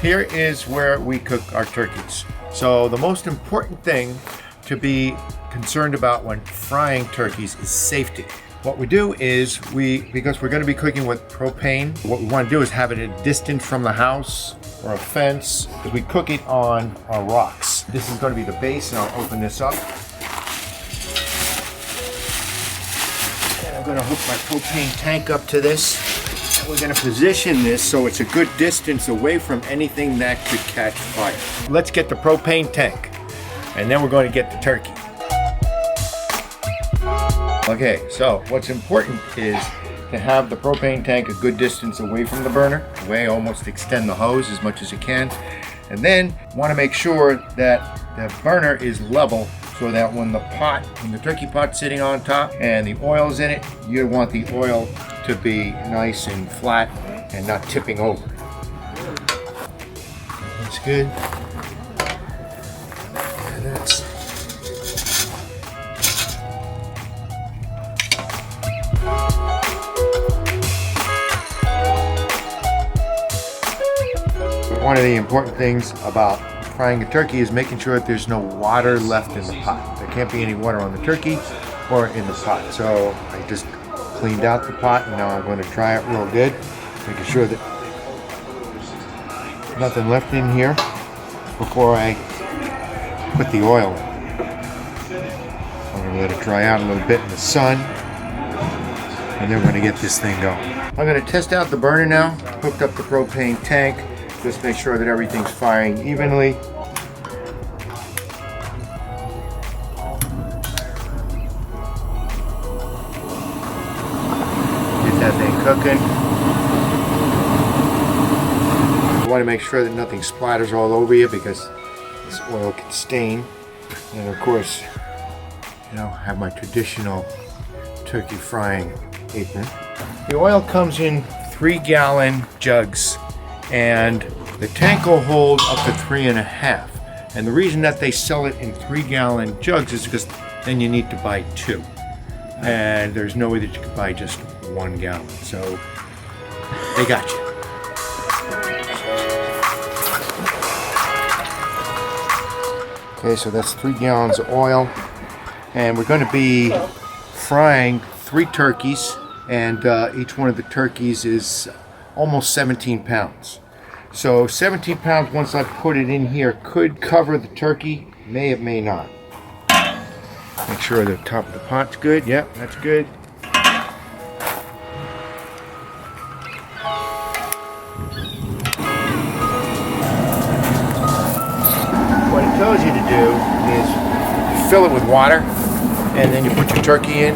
Here is where we cook our turkeys. So the most important thing to be concerned about when frying turkeys is safety. What we do is because we're going to be cooking with propane, what we want to do is have it a distance from the house or a fence, because we cook it on rocks. This is going to be the base, and I'll open this up. And I'm going to hook my propane tank up to this. And we're going to position this so it's a good distance away from anything that could catch fire. Let's get the propane tank, and then we're going to get the turkey. Okay, so what's important is to have the propane tank a good distance away from the burner, almost extend the hose as much as you can, and then want to make sure that the burner is level so that when the turkey pot's sitting on top and the oil's in it, you want the oil to be nice and flat and not tipping over. That's good. And that's one of the important things about frying a turkey is making sure that there's no water left in the pot. There can't be any water on the turkey or in the pot. So I just cleaned out the pot, and now I'm going to dry it real good, making sure that nothing left in here before I put the oil in. I'm going to let it dry out a little bit in the sun, and then we're going to get this thing going. I'm going to test out the burner now. Hooked up the propane tank. Just make sure that everything's firing evenly. Get that thing cooking. You want to make sure that nothing splatters all over you, because this oil can stain. And of course, have my traditional turkey frying apron. The oil comes in 3-gallon jugs, and the tank will hold up to 3.5. And the reason that they sell it in 3-gallon jugs is because then you need to buy 2. And there's no way that you can buy just 1 gallon. So they got you. Okay, so that's 3 gallons of oil. And we're going to be frying 3 turkeys. And each one of the turkeys is almost 17 pounds. So 17 pounds, once I put it in here, could cover the turkey. It may not. Make sure the top of the pot's good. Yep, that's good. What it tells you to do is fill it with water, and then you put your turkey in,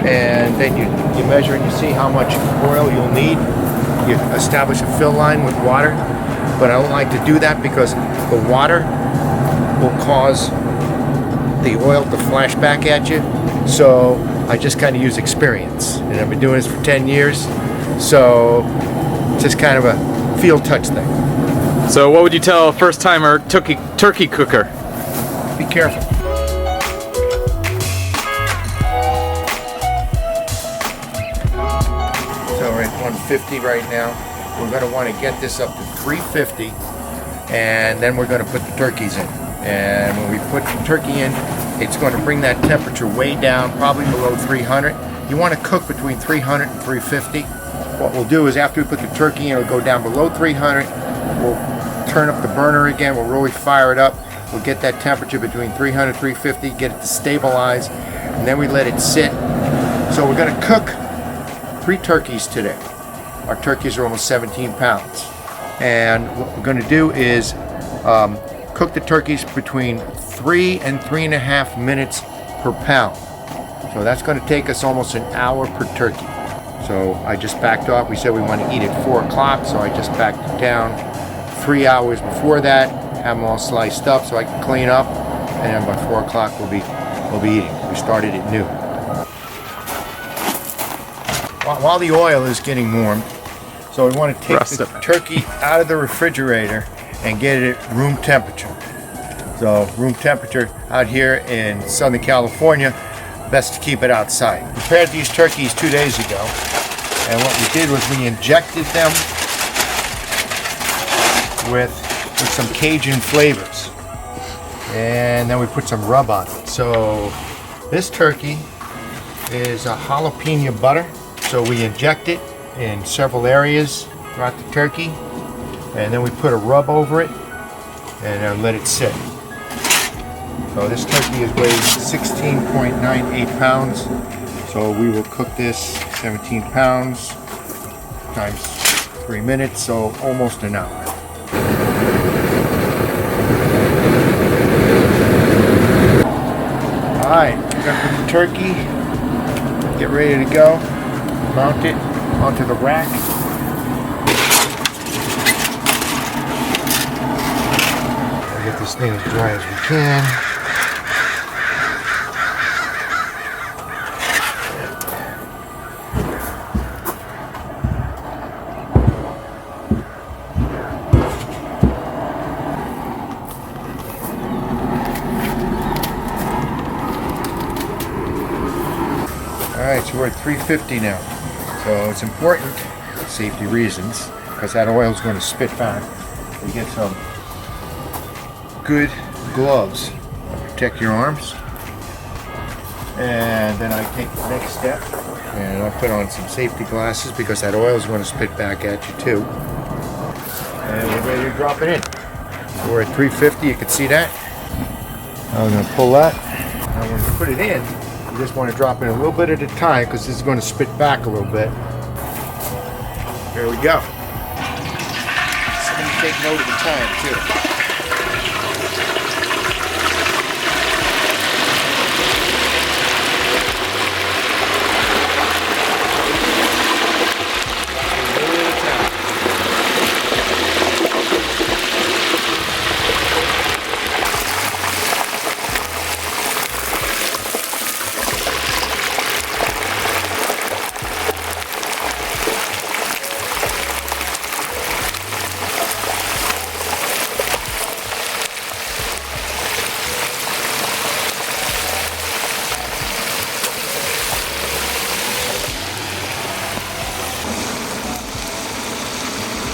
and then you measure and you see how much oil you'll need. You establish a fill line with water, but I don't like to do that because the water will cause the oil to flash back at you. So I just kind of use experience, and I've been doing this for 10 years, so it's just kind of a feel touch thing. So what would you tell a first-timer turkey cooker? Be careful. So we're at 150 right now. We're going to want to get this up to 350, and then we're going to put the turkeys in. And when we put the turkey in, it's going to bring that temperature way down, probably below 300. You want to cook between 300 and 350. What we'll do is after we put the turkey in, it'll go down below 300. We'll turn up the burner again. We'll really fire it up. We'll get that temperature between 300 and 350, get it to stabilize, and then we let it sit. So we're going to cook 3 turkeys today. Our turkeys are almost 17 pounds. And what we're going to do is cook the turkeys between 3 and 3.5 minutes per pound. So that's going to take us almost an hour per turkey. So I just backed off. We said we want to eat at 4 o'clock, so I just backed it down 3 hours before that, have them all sliced up so I can clean up, and then by 4 o'clock we'll be eating. We started at noon. While the oil is getting warm, so we want to take the turkey out of the refrigerator and get it at room temperature. So room temperature out here in Southern California, best to keep it outside. We prepared these turkeys 2 days ago, and what we did was we injected them with with some Cajun flavors. And then we put some rub on it. So this turkey is a jalapeno butter. So we inject it in several areas throughout the turkey. And then we put a rub over it and let it sit. So this turkey is weighed 16.98 pounds. So we will cook this 17 pounds times 3 minutes, so almost an hour. Alright, we're going to put the turkey, get ready to go, mount it onto the rack. We'll get this thing as dry as we can. Alright, so we're at 350 now. So it's important, safety reasons, because that oil is going to spit back. We get some good gloves to protect your arms. And then I take the next step and I put on some safety glasses because that oil is going to spit back at you too. And we're ready to drop it in. So we're at 350, you can see that. I'm going to pull that. Now when you put it in, you just want to drop in a little bit at a time because this is going to spit back a little bit. There we go. Somebody take note of the time too.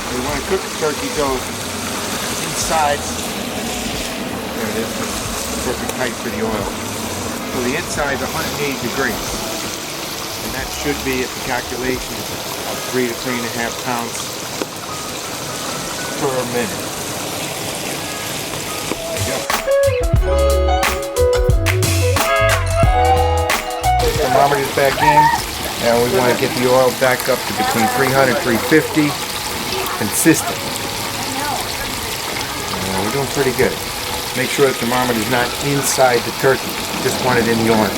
We want to cook the turkey so inside, there it is, perfect height for the oil. So the inside is 180 degrees. And that should be, at the calculations, about 3 to 3.5 pounds per minute. There you go. Thermometer's back in. Now we want to get the oil back up to between 300 and 350. Consistent. We're doing pretty good. Make sure the thermometer is not inside the turkey. Just want it in the oil.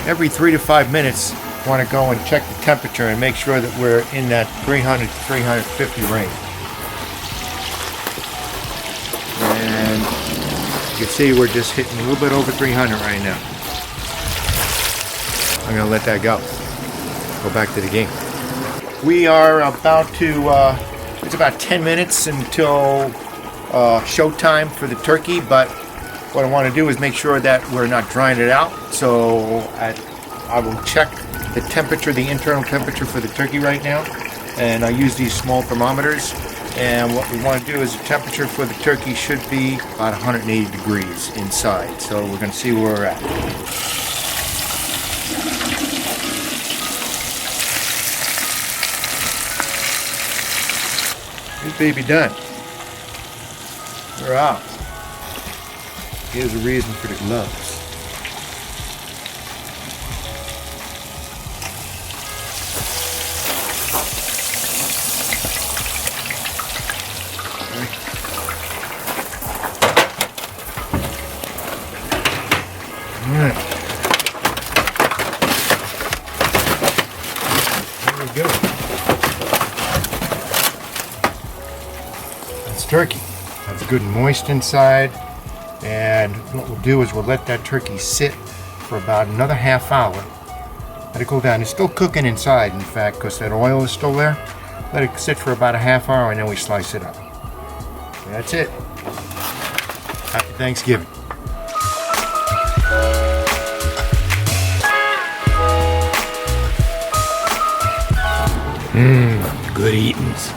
Every 3 to 5 minutes, want to go and check the temperature and make sure that we're in that 300 to 350 range. And you can see we're just hitting a little bit over 300 right now. I'm going to let that go. Go back to the game. We are about to, it's about 10 minutes until showtime for the turkey, but what I want to do is make sure that we're not drying it out. So I will check the temperature, the internal temperature for the turkey right now, and I use these small thermometers. And what we want to do is the temperature for the turkey should be about 180 degrees inside. So we're going to see where we're at. This baby done. We're out. Here's a reason for the gloves. Alright. There we go. That's turkey. That's good and moist inside. And what we'll do is we'll let that turkey sit for about another half hour. Let it go down. It's still cooking inside, in fact, because that oil is still there. Let it sit for about a half hour and then we slice it up. That's it. Happy Thanksgiving. Good eatings.